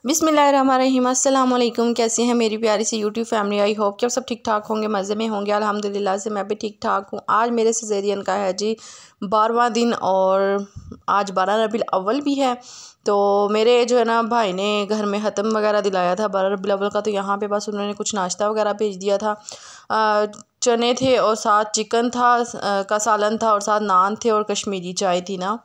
बिस्मिल्लाहिर्रहमानिर्रहीम। अस्सलाम वालेकुम। कैसे हैं मेरी प्यारी सी यूट्यूब फैमिली। आई होप कि आप सब ठीक ठाक होंगे, मज़े में होंगे। अल्हम्दुलिल्लाह से मैं भी ठीक ठाक हूँ। आज मेरे सिज़ेरियन का है जी 12वां दिन और आज 12 रबीउल अव्वल भी है। तो मेरे जो है ना भाई ने घर में ख़त्म वगैरह दिलाया था 12 रबीउल अव्वल का। तो यहाँ पे बस उन्होंने कुछ नाश्ता वगैरह भेज दिया था। चने थे और साथ चिकन था का सालन था और साथ नान थे और कश्मीरी चाय थी ना,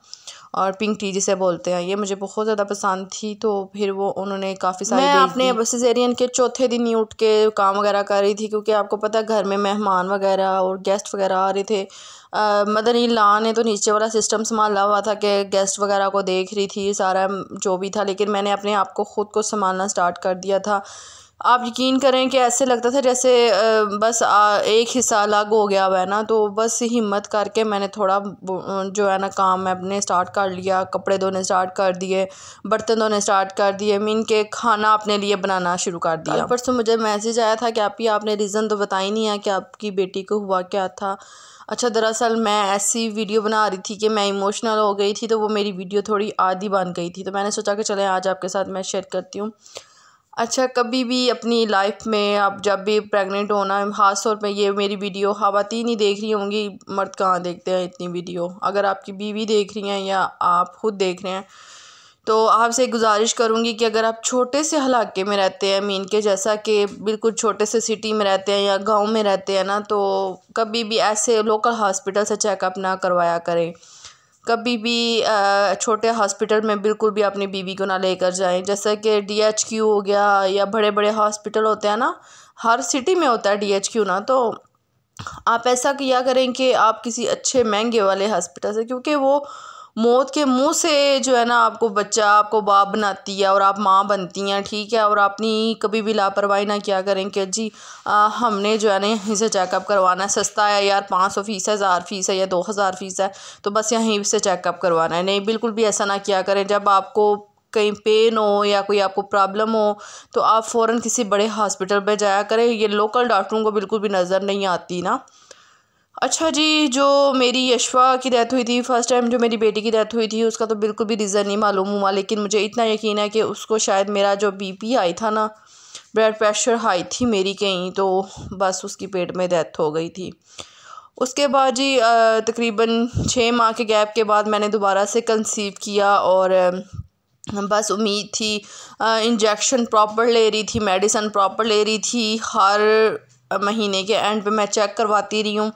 और पिंक टी जिसे बोलते हैं। ये मुझे बहुत ज़्यादा पसंद थी, तो फिर वो उन्होंने काफ़ी सारी मैं अपने सिज़ेरियन के चौथे दिन ही उठ के काम वगैरह कर रही थी, क्योंकि आपको पता है घर में मेहमान वगैरह और गेस्ट वगैरह आ रहे थे। मदर इन लॉ ने तो नीचे वाला सिस्टम संभाला हुआ था कि गेस्ट वगैरह को देख रही थी, सारा जो भी था, लेकिन मैंने अपने आप को ख़ुद को संभालना स्टार्ट कर दिया था। आप यकीन करें कि ऐसे लगता था जैसे बस एक हिस्सा अलग हो गया हुआ है ना। तो बस हिम्मत करके मैंने थोड़ा जो है ना काम मैं अपने स्टार्ट कर लिया। कपड़े धोने स्टार्ट कर दिए, बर्तन धोने स्टार्ट कर दिए, मीन के खाना अपने लिए बनाना शुरू कर दिया। परसों मुझे मैसेज आया था कि आपने रीज़न तो बताया ही नहीं है कि आपकी बेटी को हुआ क्या था। अच्छा, दरअसल मैं ऐसी वीडियो बना रही थी कि मैं इमोशनल हो गई थी, तो वो मेरी वीडियो थोड़ी आधी बन गई थी। तो मैंने सोचा कि चले आज आपके साथ मैं शेयर करती हूँ। अच्छा, कभी भी अपनी लाइफ में आप जब भी प्रेग्नेंट होना, ख़ास तौर पे ये मेरी वीडियो ख़वातीन ही देख रही होंगी, मर्द कहाँ देखते हैं इतनी वीडियो। अगर आपकी बीवी देख रही हैं या आप ख़ुद देख रहे हैं, तो आपसे गुजारिश करूँगी कि अगर आप छोटे से इलाके में रहते हैं, मीन के जैसा कि बिल्कुल छोटे से सिटी में रहते हैं या गांव में रहते हैं ना, तो कभी भी ऐसे लोकल हॉस्पिटल से चेकअप ना करवाया करें। कभी भी छोटे हॉस्पिटल में बिल्कुल भी अपनी बीवी को ना लेकर जाएं। जैसा कि DHQ हो गया या बड़े बड़े हॉस्पिटल होते हैं ना, हर सिटी में होता है DHQ ना। तो आप ऐसा किया करें कि आप किसी अच्छे महंगे वाले हॉस्पिटल से, क्योंकि वो मौत के मुंह से जो है ना आपको बच्चा आपको बाप बनाती है और आप माँ बनती हैं, ठीक है। और अपनी कभी भी लापरवाही ना किया करें कि जी हमने जो है ना यहीं से चेकअप करवाना है, सस्ता है यार, 500 फ़ीस है, 1000 फ़ीस है या 2000 फ़ीस है, तो बस यहीं से चेकअप करवाना है। नहीं, बिल्कुल भी ऐसा ना किया करें। जब आपको कहीं पेन हो या कोई आपको प्रॉब्लम हो, तो आप फ़ौरन किसी बड़े हॉस्पिटल पर जाया करें। ये लोकल डॉक्टरों को बिल्कुल भी नज़र नहीं आती ना। अच्छा जी, जो मेरी यशवा की डेथ हुई थी फर्स्ट टाइम, जो मेरी बेटी की डेथ हुई थी, उसका तो बिल्कुल भी रीज़न नहीं मालूम हुआ, लेकिन मुझे इतना यकीन है कि उसको शायद मेरा जो BP हाई था ना, ब्लड प्रेशर हाई थी मेरी कहीं, तो बस उसकी पेट में डेथ हो गई थी। उसके बाद जी तकरीबन 6 माह के गैप के बाद मैंने दोबारा से कंसीव किया, और बस उम्मीद थी। इंजेक्शन प्रॉपर ले रही थी, मेडिसन प्रॉपर ले रही थी, हर महीने के एंड पे मैं चेक करवाती रही हूँ,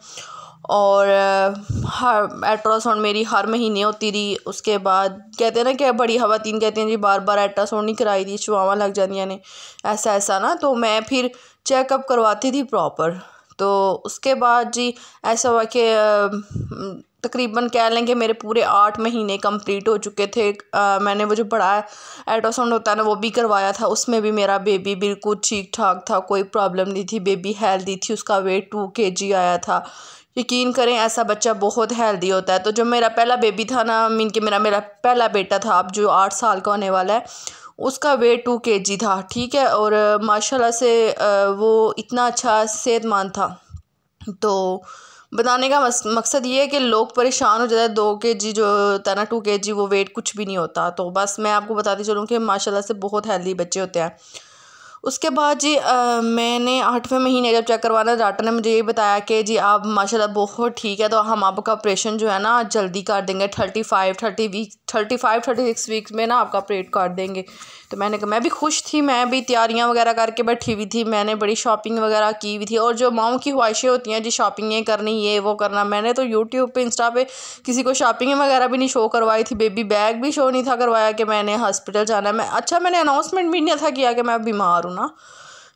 और हर अल्ट्रासाउंड मेरी हर महीने होती रही। उसके बाद कहते हैं ना कि बड़ी ख़वातीन कहती हैं जी बार बार अल्ट्रासाउंड नहीं कराई दी, चुआवां लग जाती ने, ऐसा ना। तो मैं फिर चेकअप करवाती थी प्रॉपर। तो उसके बाद जी ऐसा हुआ कि तकरीबन कह लें कि मेरे पूरे 8 महीने कंप्लीट हो चुके थे। मैंने वो जो बड़ा अल्ट्रासाउंड होता है ना, वो भी करवाया था। उसमें भी मेरा बेबी बिल्कुल ठीक ठाक था, कोई प्रॉब्लम नहीं थी, बेबी हेल्दी थी। उसका वेट 2 kg आया था। यकीन करें ऐसा बच्चा बहुत हेल्दी होता है। तो जो मेरा पहला बेबी था ना, मीन कि मेरा पहला बेटा था, अब जो 8 साल का होने वाला है, उसका वेट 2 kg था, ठीक है। और माशाल्लाह से वो इतना अच्छा सेहतमंद था। तो बताने का मकसद ये है कि लोग परेशान हो जाते हैं। 2 kg जो होता है ना, 2 kg वो वेट कुछ भी नहीं होता। तो बस मैं आपको बताती चलूँ कि माशाल्लाह से बहुत हेल्दी बच्चे होते हैं। उसके बाद जी मैंने 8वें महीने जब चेक करवाना, डॉक्टर ने मुझे ये बताया कि जी आप माशाल्लाह बहुत ठीक है, तो हम आपका ऑपरेशन जो है ना जल्दी कर देंगे, 36 वीक्स में ना आपका ऑपरेट कर देंगे। तो मैंने कहा, मैं भी खुश थी, मैं भी तैयारियां वगैरह करके बैठी हुई थी, मैंने बड़ी शॉपिंग वगैरह की हुई थी। और जो माओं की ख्वाहिशें होती हैं जी, शॉपिंग ये करनी, ये वो करना, मैंने तो यूट्यूब पे इंस्टा पे किसी को शॉपिंग वगैरह भी नहीं शो करवाई थी, बेबी बैग भी शो नहीं था करवाया कि मैंने हॉस्पिटल जाना है। मैंने अनाउंसमेंट भी नहीं था किया कि मैं बीमार हूँ ना।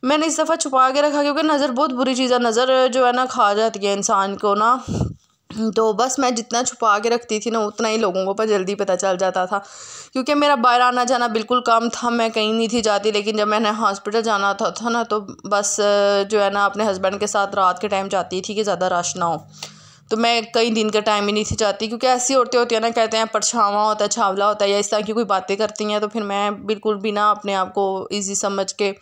मैंने इस दफ़ा छुपा के रखा, क्योंकि नज़र बहुत बुरी चीज़ है, नज़र जो है ना खा जाती है इंसान को ना। तो बस मैं जितना छुपा के रखती थी ना, उतना ही लोगों को पर जल्दी पता चल जाता था, क्योंकि मेरा बाहर आना जाना बिल्कुल कम था, मैं कहीं नहीं थी जाती। लेकिन जब मैंने हॉस्पिटल जाना था ना, तो बस जो है ना अपने हस्बैंड के साथ रात के टाइम जाती थी कि ज़्यादा रश ना हो। तो मैं कई दिन का टाइम ही नहीं थी जाती, क्योंकि ऐसी औरतें होती हैं ना, कहते हैं परछावां होता है, छावला होता है, या इस तरह की कोई बातें करती हैं। तो फिर मैं बिल्कुल भी ना अपने आप को ईजी समझ के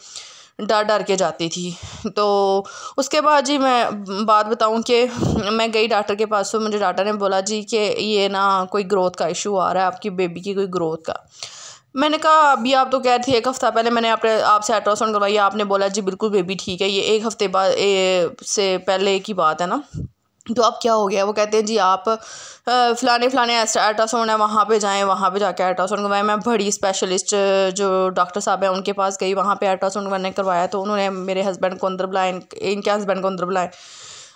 डर डर के जाती थी। तो उसके बाद जी मैं बात बताऊं कि मैं गई डॉक्टर के पास, तो मुझे डॉक्टर ने बोला जी कि ये ना कोई ग्रोथ का इशू आ रहा है, आपकी बेबी की कोई ग्रोथ का। मैंने कहा अभी आप तो कह रहे थे 1 हफ़्ता पहले मैंने आपसे अल्ट्रासाउंड करवाई, आपने बोला जी बिल्कुल बेबी ठीक है, ये 1 हफ़्ते बाद से पहले की बात है ना, तो अब क्या हो गया? वो कहते हैं जी आप फ़लाने अल्ट्रासाउंड है वहाँ पे जाएँ, वहाँ पे जाके अल्ट्रासाउंड करवाएं। मैं बड़ी स्पेशलिस्ट जो डॉक्टर साहब हैं उनके पास गई, वहाँ पे अल्ट्रासाउंड मैंने करवाया तो उन्होंने मेरे हस्बैंड को अंदर बुलाया, इनके हस्बैंड को अंदर बुलाया।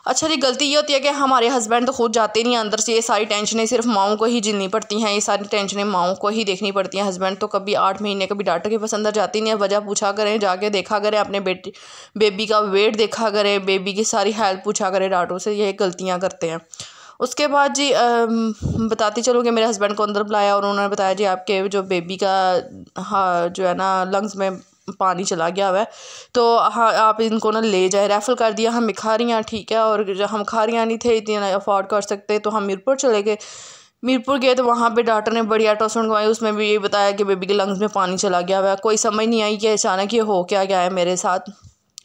अच्छा जी, गलती ये होती है कि हमारे हस्बैंड तो खुद जाते नहीं अंदर से, ये सारी टेंशनें सिर्फ माओं को ही झेलनी पड़ती हैं, ये सारी टेंशनें माओं को ही देखनी पड़ती हैं। हस्बैंड तो कभी 8 महीने कभी डॉक्टर के पास अंदर जाती नहीं है। वजह पूछा करें, जाके देखा करें, अपने बेबी का वेट देखा करें, बेबी की सारी हेल्थ पूछा करें डॉक्टर से, ये गलतियाँ करते हैं। उसके बाद जी बताती चलूँ कि मेरे हस्बैंड को अंदर बुलाया और उन्होंने बताया जी आपके जो बेबी का हाँ जो है ना लंग्स में पानी चला गया हुआ है, तो हाँ आप इनको ना ले जाए, रेफ़र कर दिया। हम खारियाँ ठीक है, और जब हम खारियाँ नहीं थे इतनी अफोर्ड कर सकते तो हम मीरपुर चले गए। मीरपुर गए तो वहाँ पे डॉक्टर ने बड़ी अल्ट्रासाउंड करवाई, उसमें भी यही बताया कि बेबी के लंग्स में पानी चला गया हुआ है। कोई समझ नहीं आई कि अचानक ये हो क्या गया है मेरे साथ।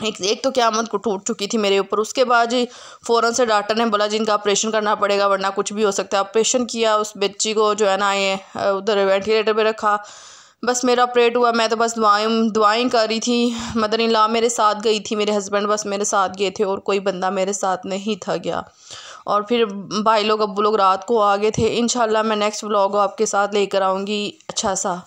एक तो क़यामत को टूट चुकी थी मेरे ऊपर। उसके बाद जी फ़ौरन से डॉक्टर ने बोला जी इनका ऑपरेशन करना पड़ेगा वरना कुछ भी हो सकता है। ऑपरेशन किया, उस बच्ची को जो है ना ये उधर वेंटिलेटर पे रखा, बस मेरा ऑपरेट हुआ। मैं तो बस दुआएं कर रही थी। मदर इन लॉ मेरे साथ गई थी, मेरे हस्बैंड बस मेरे साथ गए थे और कोई बंदा मेरे साथ नहीं था गया। और फिर भाई लोग अब्बू लोग रात को आ गए थे। इंशाल्लाह मैं नेक्स्ट व्लॉग आपके साथ लेकर आऊँगी अच्छा सा।